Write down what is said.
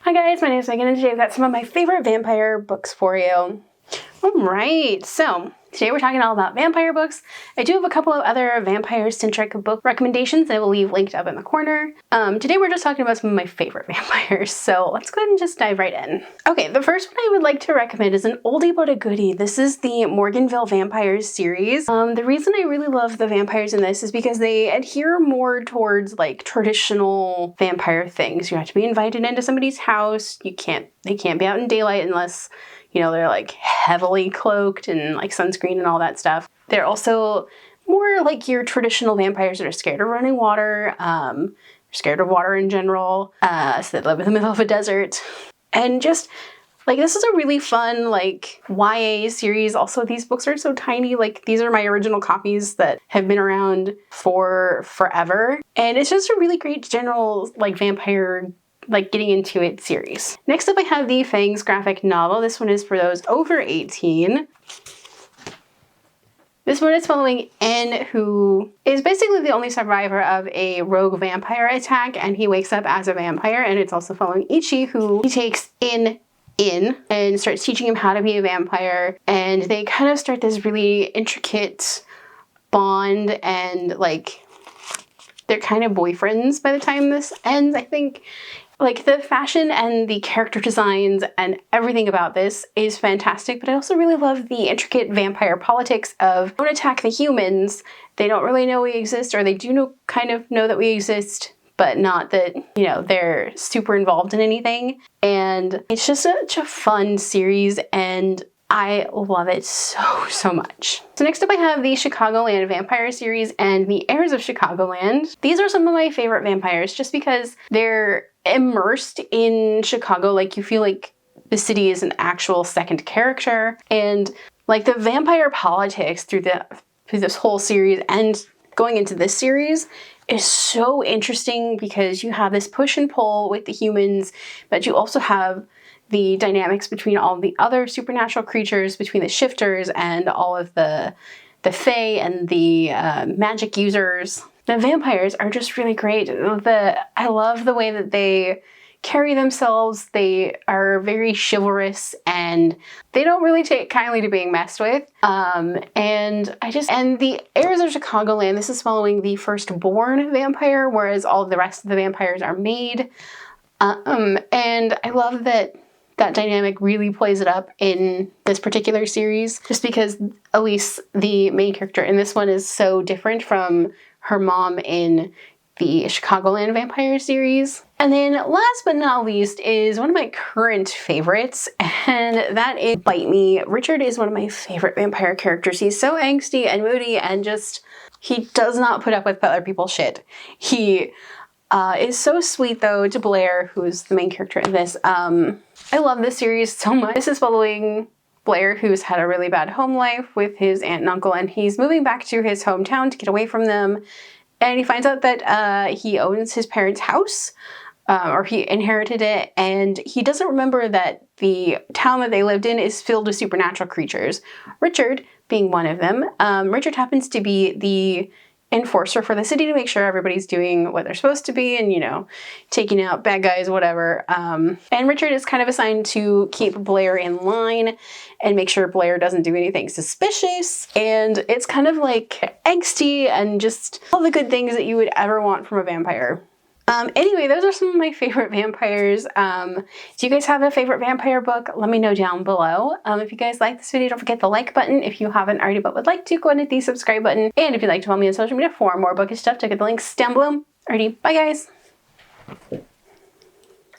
Hi guys, my name is Megan and today I've got some of my favorite vampire books for you. Alright, so today we're talking all about vampire books. I do have a couple of other vampire-centric book recommendations that I will leave linked up in the corner. Today we're just talking about some of my favorite vampires, so let's go ahead and just dive right in. Okay, the first one I would like to recommend is an oldie but a goodie. This is the Morganville Vampires series. The reason I really love the vampires in this is because they adhere more towards like traditional vampire things. You have to be invited into somebody's house. They can't be out in daylight unless, you know, they're like heavily cloaked and like sunscreen and all that stuff. They're also more like your traditional vampires that are scared of running water, scared of water in general, so they live in the middle of a desert. And just like, this is a really fun like YA series. Also, these books are so tiny. Like, these are my original copies that have been around for forever. And it's just a really great general like vampire like getting into it series. Next up I have the Fangs graphic novel. This one is for those over 18. This one is following N, who is basically the only survivor of a rogue vampire attack, and he wakes up as a vampire. And it's also following Ichi, who he takes in and starts teaching him how to be a vampire. And they kind of start this really intricate bond, and like they're kind of boyfriends by the time this ends, I think. Like, the fashion and the character designs and everything about this is fantastic, but I also really love the intricate vampire politics of don't attack the humans. They don't really know we exist, or they do kind of know that we exist, but not that, you know, they're super involved in anything. And it's just such a fun series, and I love it so much. So next up I have the Chicagoland Vampire series and the Heirs of Chicagoland. These are some of my favorite vampires just because they're immersed in Chicago. Like, you feel like the city is an actual second character, and like the vampire politics through this whole series and going into this series is so interesting because you have this push and pull with the humans, but you also have the dynamics between all the other supernatural creatures, between the shifters and all of the fae and the magic users. The vampires are just really great. I love the way that they carry themselves. They are very chivalrous and they don't really take kindly to being messed with. And the Heirs of Chicagoland, this is following the firstborn vampire, whereas all of the rest of the vampires are made. And I love that dynamic really plays it up in this particular series, just because Elise, the main character in this one, is so different from her mom in the Chicagoland Vampire series. And then last but not least is one of my current favorites, and that is Bite Me. Richard is one of my favorite vampire characters. He's so angsty and moody, and just, he does not put up with other people's shit. He is so sweet though to Blair, who's the main character in this. I love this series so much. This is following Blair, who's had a really bad home life with his aunt and uncle, and he's moving back to his hometown to get away from them. And he finds out that he owns his parents' house, or he inherited it, and he doesn't remember that the town that they lived in is filled with supernatural creatures. Richard being one of them. Richard happens to be the enforcer for the city to make sure everybody's doing what they're supposed to be and, you know, taking out bad guys, whatever. And Richard is kind of assigned to keep Blair in line and make sure Blair doesn't do anything suspicious. And it's kind of like angsty and just all the good things that you would ever want from a vampire. Anyway, those are some of my favorite vampires. Do you guys have a favorite vampire book? Let me know down below. If you guys like this video, don't forget the like button. If you haven't already but would like to, go ahead and hit the subscribe button. And if you'd like to follow me on social media for more bookish stuff, check out the links down below. Alrighty, bye guys!